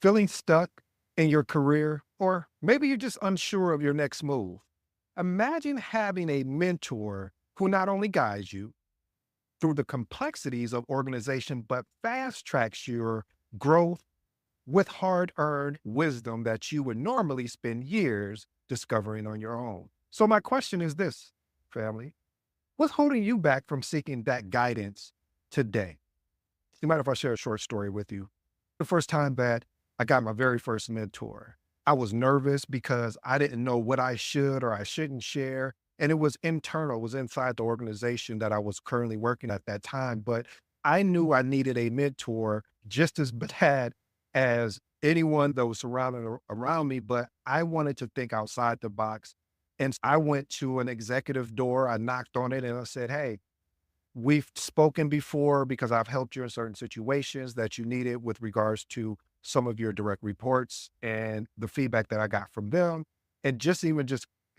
Feeling stuck in your career, or maybe you're just unsure of your next move. Imagine having a mentor who not only guides you through the complexities of organization, but fast tracks your growth with hard earned wisdom that you would normally spend years discovering on your own. So, my question is this, family: what's holding you back from seeking that guidance today? You mind if I share a short story with you? The first time that I got my very first mentor, I was nervous because I didn't know what I should or I shouldn't share. And it was internal, it was inside the organization that I was currently working at that time. But I knew I needed a mentor just as bad as anyone that was around me. But I wanted to think outside the box. And I went to an executive door, I knocked on it and I said, "Hey, we've spoken before because I've helped you in certain situations that you needed with regards to some of your direct reports and the feedback that I got from them. And just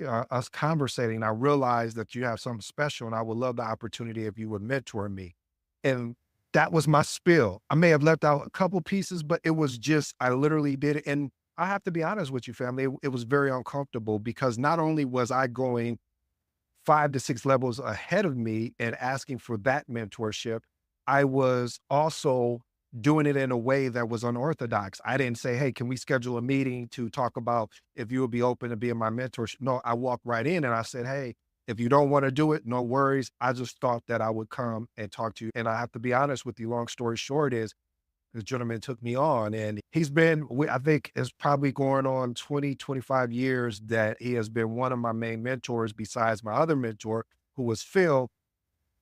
us conversating, I realized that you have something special and I would love the opportunity if you would mentor me." And that was my spill. I may have left out a couple pieces, but it was just, I literally did it. And I have to be honest with you, family, it was very uncomfortable because not only was I going 5 to 6 levels ahead of me and asking for that mentorship, I was also doing it in a way that was unorthodox. I didn't say, "Hey, can we schedule a meeting to talk about if you would be open to being my mentorship?" No, I walked right in and I said, "Hey, if you don't want to do it, no worries. I just thought that I would come and talk to you." And I have to be honest with you, long story short is this gentleman took me on and he's been, I think it's probably going on 20, 25 years that he has been one of my main mentors besides my other mentor who was Phil.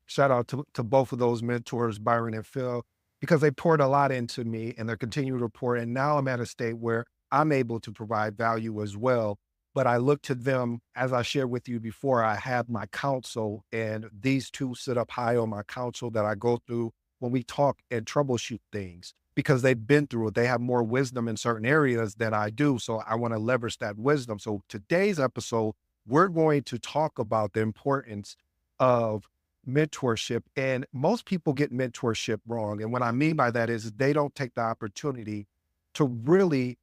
Shout out to both of those mentors, Byron and Phil, because they poured a lot into me and they're continuing to pour. And now I'm at a state where I'm able to provide value as well. But I look to them, as I shared with you before, I have my counsel, and these two sit up high on my counsel that I go through when we talk and troubleshoot things because they've been through it. They have more wisdom in certain areas than I do. So I want to leverage that wisdom. So today's episode, we're going to talk about the importance of mentorship. And most people get mentorship wrong. And what I mean by that is they don't take the opportunity to really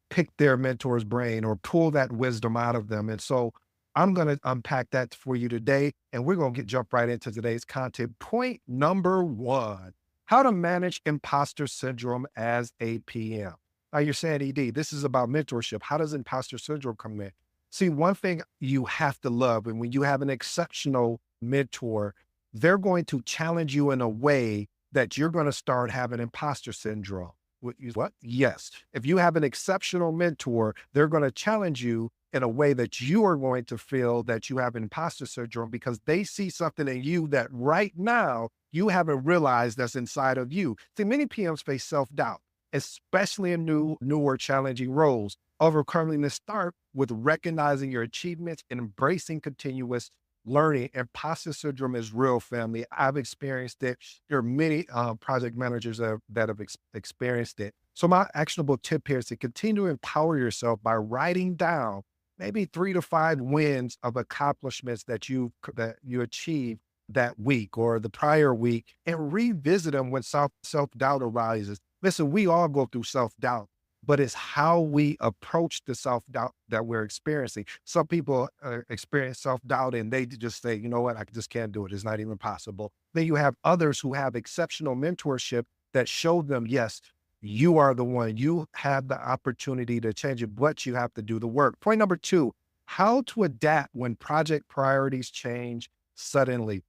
pick their mentor's brain or pull that wisdom out of them. And so I'm going to unpack that for you today. And we're going to jump right into today's content. Point number one: how to manage imposter syndrome as a PM. Now you're saying, ED, this is about mentorship. How does imposter syndrome come in? See, one thing you have to love, and when you have an exceptional mentor, they're going to challenge you in a way that you're going to start having imposter syndrome. What? Yes. If you have an exceptional mentor, they're going to challenge you in a way that you are going to feel that you have imposter syndrome because they see something in you that right now you haven't realized that's inside of you. See, many PMs face self-doubt, especially in newer, challenging roles. Overcoming this start with recognizing your achievements and embracing continuous learning. Imposter syndrome is real, family. I've experienced it. There are many project managers that have experienced it. So my actionable tip here is to continue to empower yourself by writing down maybe 3 to 5 wins of accomplishments that you achieved that week or the prior week, and revisit them when self-doubt arises. Listen, we all go through self-doubt, but it's how we approach the self-doubt that we're experiencing. Some people experience self-doubt and they just say, "You know what, I just can't do it. It's not even possible." Then you have others who have exceptional mentorship that show them, yes, you are the one. You have the opportunity to change it, but you have to do the work. Point number two: how to adapt when project priorities change suddenly.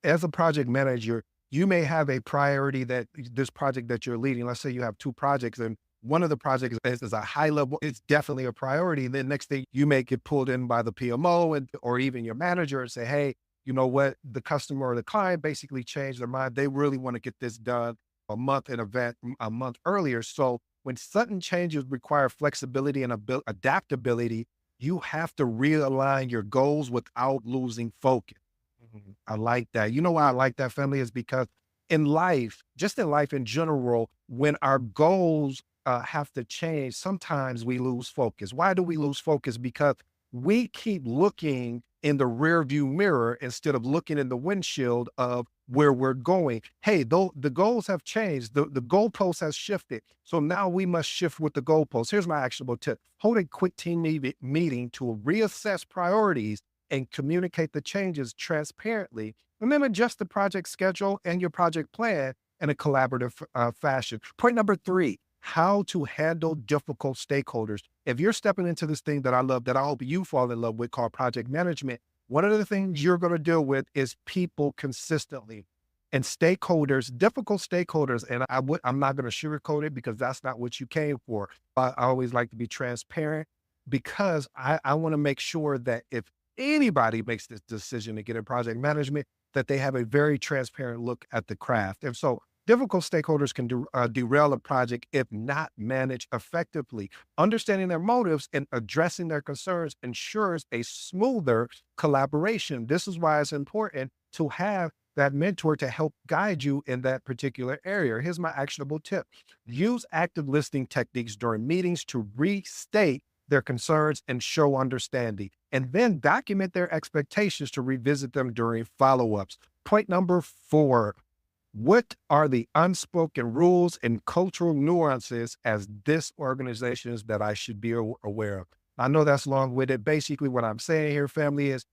As a project manager, you may have a priority that this project that you're leading, let's say you have 2 projects and one of the projects is a high level, it's definitely a priority. Then next thing you may get pulled in by the PMO or even your manager and say, "Hey, you know what? The customer or the client basically changed their mind. They really want to get this done a month earlier." So when sudden changes require flexibility and adaptability, you have to realign your goals without losing focus. I like that. You know why I like that, family, is because in life, just in life in general, when our goals have to change, sometimes we lose focus. Why do we lose focus? Because we keep looking in the rear view mirror instead of looking in the windshield of where we're going. Hey, though the goals have changed, the goalpost has shifted. So now we must shift with the goalpost. Here's my actionable tip. Hold a quick team meeting to reassess priorities and communicate the changes transparently, and then adjust the project schedule and your project plan in a collaborative fashion. Point number three, how to handle difficult stakeholders. If you're stepping into this thing that I love, that I hope you fall in love with, called project management, one of the things you're going to deal with is people consistently and stakeholders, difficult stakeholders. And I'm not going to sugarcoat it because that's not what you came for. I always like to be transparent because I want to make sure that if anybody makes this decision to get in project management, that they have a very transparent look at the craft. And so difficult stakeholders can derail a project if not managed effectively. Understanding their motives and addressing their concerns ensures a smoother collaboration. This is why it's important to have that mentor to help guide you in that particular area. Here's my actionable tip. Use active listening techniques during meetings to restate their concerns and show understanding, and then document their expectations to revisit them during follow-ups. Point number four, what are the unspoken rules and cultural nuances as this organizations that I should be aware of? I know that's long-winded. Basically, what I'm saying here, family, is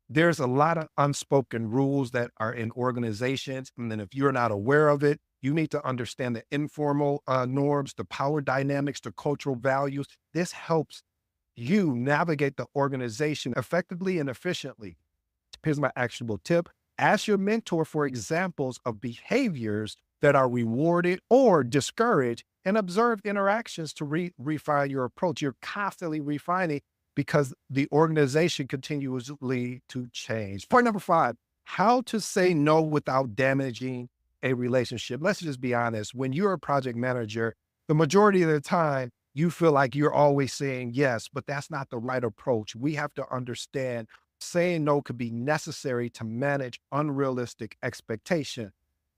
there's a lot of unspoken rules that are in organizations. And then if you're not aware of it, you need to understand the informal norms, the power dynamics, the cultural values. This helps you navigate the organization effectively and efficiently. Here's my actionable tip. Ask your mentor for examples of behaviors that are rewarded or discouraged, and observe interactions to refine your approach. You're constantly refining because the organization continuously to change. Point number five, how to say no without damaging a relationship. Let's just be honest. When you're a project manager, the majority of the time, you feel like you're always saying yes, but that's not the right approach. We have to understand saying no could be necessary to manage unrealistic expectation,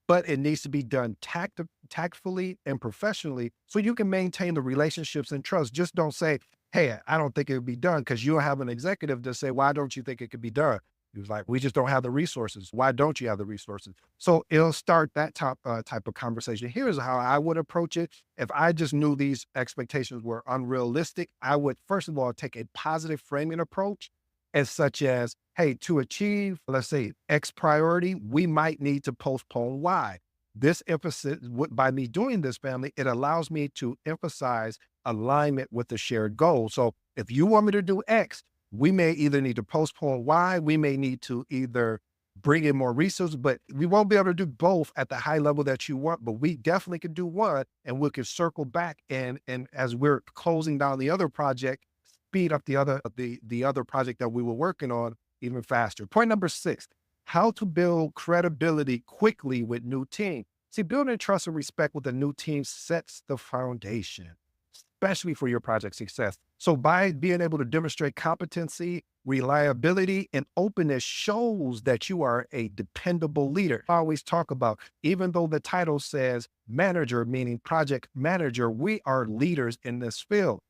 but it needs to be done tactfully and professionally so you can maintain the relationships and trust. Just don't say, hey, I don't think it would be done, because you don't have an executive to say, why don't you think it could be done? He was like, we just don't have the resources. Why don't you have the resources? So it'll start that type of conversation. Here's how I would approach it. If I just knew these expectations were unrealistic, I would, first of all, take a positive framing approach, as such as, hey, to achieve, let's say, X priority, we might need to postpone Y. This emphasis, by me doing this, family, it allows me to emphasize alignment with the shared goal. So if you want me to do X, we may either need to postpone Y, we may need to either bring in more resources, but we won't be able to do both at the high level that you want, but we definitely can do one, and we can circle back, and as we're closing down the other project, speed up the other project that we were working on even faster. Point number six, how to build credibility quickly with new team. See, building trust and respect with a new team sets the foundation, especially for your project success. So by being able to demonstrate competency, reliability, and openness shows that you are a dependable leader. I always talk about, even though the title says manager, meaning project manager, we are leaders in this field.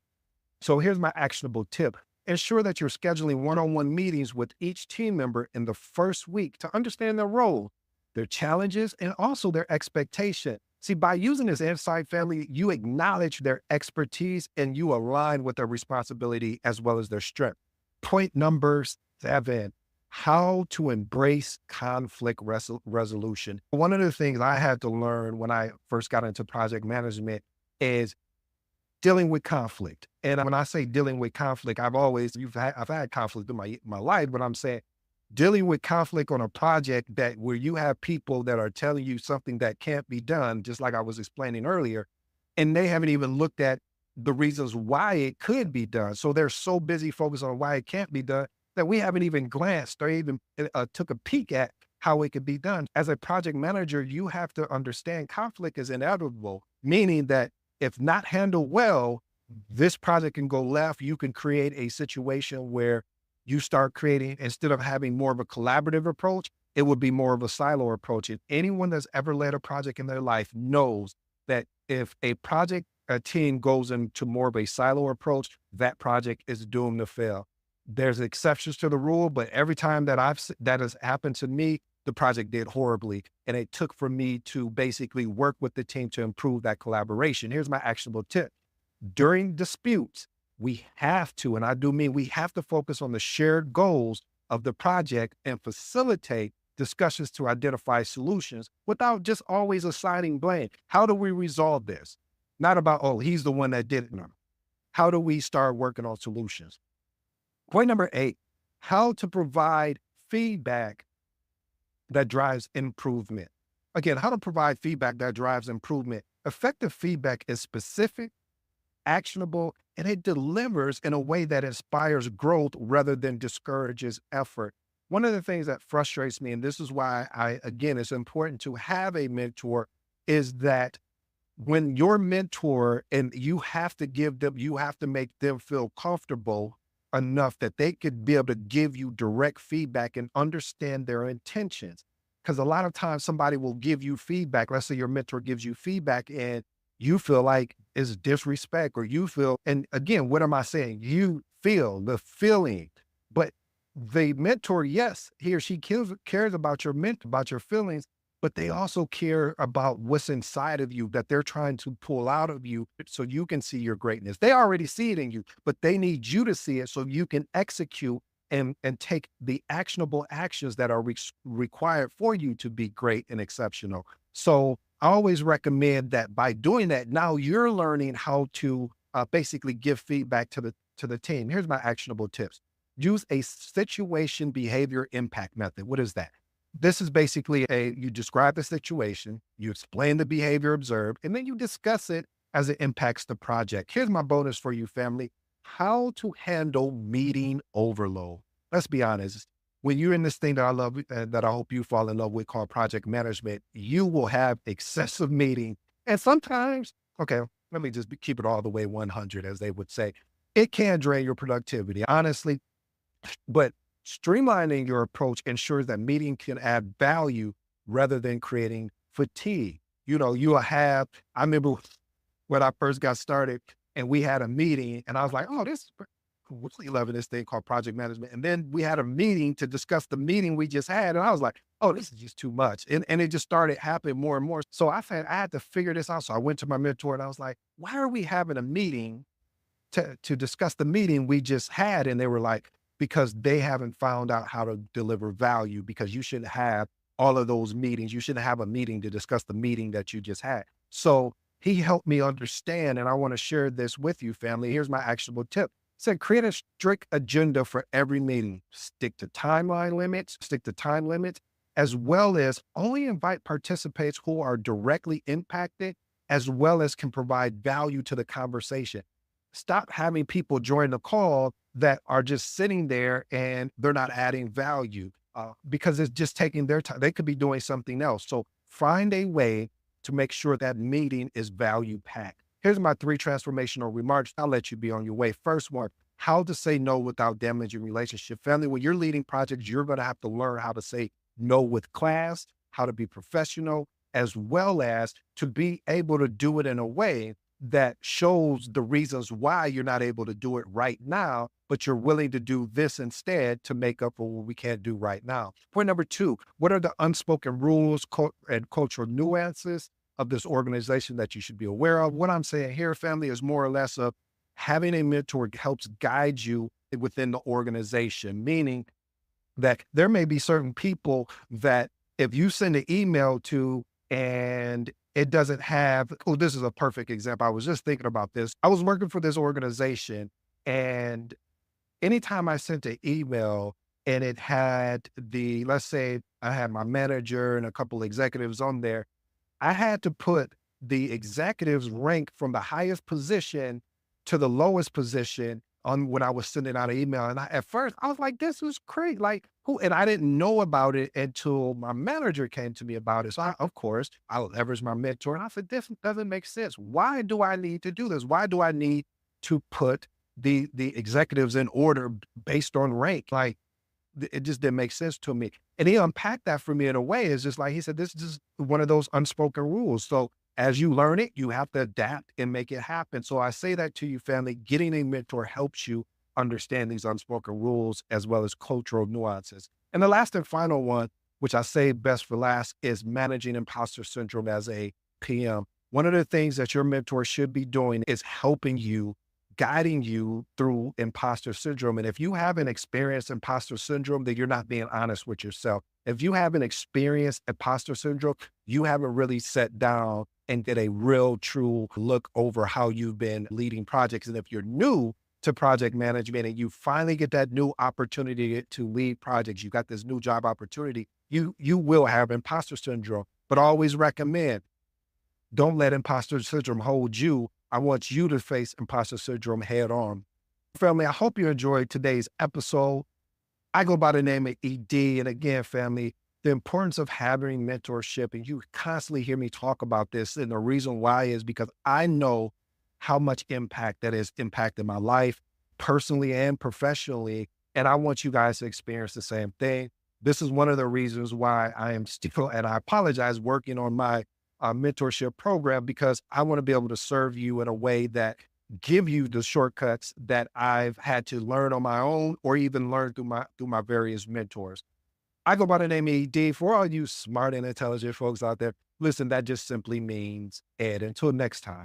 So here's my actionable tip. Ensure that you're scheduling one-on-one meetings with each team member in the first week to understand their role, their challenges, and also their expectation. See, by using this insight, family, you acknowledge their expertise and you align with their responsibility as well as their strength. Point number seven, how to embrace conflict resolution. One of the things I had to learn when I first got into project management is dealing with conflict. And when I say dealing with conflict, I've had conflict in my life, but I'm saying dealing with conflict on a project where you have people that are telling you something that can't be done, just like I was explaining earlier, and they haven't even looked at the reasons why it could be done. So they're so busy focused on why it can't be done that we haven't even glanced or even took a peek at how it could be done. As a project manager, you have to understand conflict is inevitable, meaning that if not handled well, this project can go left. You can create a situation where you start creating, instead of having more of a collaborative approach, it would be more of a silo approach. And anyone that's ever led a project in their life knows that if a team goes into more of a silo approach, that project is doomed to fail. There's exceptions to the rule, but every time that has happened to me, the project did horribly. And it took for me to basically work with the team to improve that collaboration. Here's my actionable tip. During disputes, we have to, and I do mean we have to focus on the shared goals of the project and facilitate discussions to identify solutions without just always assigning blame. How do we resolve this? Not about, oh, he's the one that did it. No. How do we start working on solutions? Point number 8, how to provide feedback that drives improvement. Again, how to provide feedback that drives improvement. Effective feedback is specific, actionable, and it delivers in a way that inspires growth rather than discourages effort. One of the things that frustrates me, and this is why again, it's important to have a mentor, is that when your mentor, and you have to give them, you have to make them feel comfortable enough that they could be able to give you direct feedback and understand their intentions. Because a lot of times somebody will give you feedback. Let's say your mentor gives you feedback and you feel like it's disrespect, or you feel, and again, what am I saying? You feel the feeling, but the mentor, yes, he or she cares about about your feelings, but they also care about what's inside of you that they're trying to pull out of you so you can see your greatness. They already see it in you, but they need you to see it so you can execute and take the actionable actions that are required for you to be great and exceptional. So I always recommend that by doing that, now you're learning how to basically give feedback to the team. Here's my actionable tips. Use a situation behavior impact method. What is that? This is basically you describe the situation, you explain the behavior observed, and then you discuss it as it impacts the project. Here's my bonus for you, family. How to handle meeting overload. Let's be honest. When you're in this thing that I love, that I hope you fall in love with, called project management, you will have excessive meetings. And sometimes, okay, let me just keep it all the way 100, as they would say. It can drain your productivity, honestly, but streamlining your approach ensures that meeting can add value rather than creating fatigue. You know, you will have, I remember when I first got started and we had a meeting and I was like, oh, this is really loving this thing called project management. And then we had a meeting to discuss the meeting we just had. And I was like, oh, this is just too much. And it just started happening more and more. So I had to figure this out. So I went to my mentor and I was like, why are we having a meeting to discuss the meeting we just had? And they were like, because they haven't found out how to deliver value, because you shouldn't have all of those meetings. You shouldn't have a meeting to discuss the meeting that you just had. So he helped me understand, and I want to share this with you, family. Here's my actionable tip. It said, create a strict agenda for every meeting. Stick to time limits, as well as only invite participants who are directly impacted, as well as can provide value to the conversation. Stop having people join the call that are just sitting there and they're not adding value because it's just taking their time. They could be doing something else. So find a way to make sure that meeting is value packed. Here's my 3 transformational remarks. I'll let you be on your way. First one, how to say no without damaging relationship. Family, when you're leading projects, you're going to have to learn how to say no with class, how to be professional, as well as to be able to do it in a way that shows the reasons why you're not able to do it right now, but you're willing to do this instead to make up for what we can't do right now. Point number 2, what are the unspoken rules and cultural nuances of this organization that you should be aware of? What I'm saying here, family, is more or less of having a mentor helps guide you within the organization, meaning that there may be certain people that if you send an email to and it doesn't have, oh, this is a perfect example. I was just thinking about this. I was working for this organization, and anytime I sent an email and it had let's say I had my manager and a couple executives on there, I had to put the executives rank from the highest position to the lowest position on when I was sending out an email. And at first I was like, this was crazy. Like who? And I didn't know about it until my manager came to me about it. So of course I leveraged my mentor and I said, this doesn't make sense. Why do I need to do this? Why do I need to put the executives in order based on rank? Like it just didn't make sense to me. And he unpacked that for me in a way. It's just like, he said, this is just one of those unspoken rules. So as you learn it, you have to adapt and make it happen. So I say that to you, family. Getting a mentor helps you understand these unspoken rules as well as cultural nuances. And the last and final one, which I say best for last, is managing imposter syndrome as a PM. One of the things that your mentor should be doing is helping you, guiding you through imposter syndrome. And if you haven't experienced imposter syndrome, then you're not being honest with yourself. If you haven't experienced imposter syndrome, you haven't really sat down and did a real, true look over how you've been leading projects. And if you're new to project management and you finally get that new opportunity to lead projects, you got this new job opportunity, you will have imposter syndrome. But I always recommend, don't let imposter syndrome hold you. I want you to face imposter syndrome head on. Family, I hope you enjoyed today's episode. I go by the name of ED. And again, family, the importance of having mentorship, and you constantly hear me talk about this. And the reason why is because I know how much impact that has impacted my life personally and professionally. And I want you guys to experience the same thing. This is one of the reasons why I am still, and I apologize, working on my mentorship program, because I want to be able to serve you in a way that give you the shortcuts that I've had to learn on my own or even learn through my various mentors. I go by the name of ED. For all you smart and intelligent folks out there, listen, that just simply means Ed. Until next time.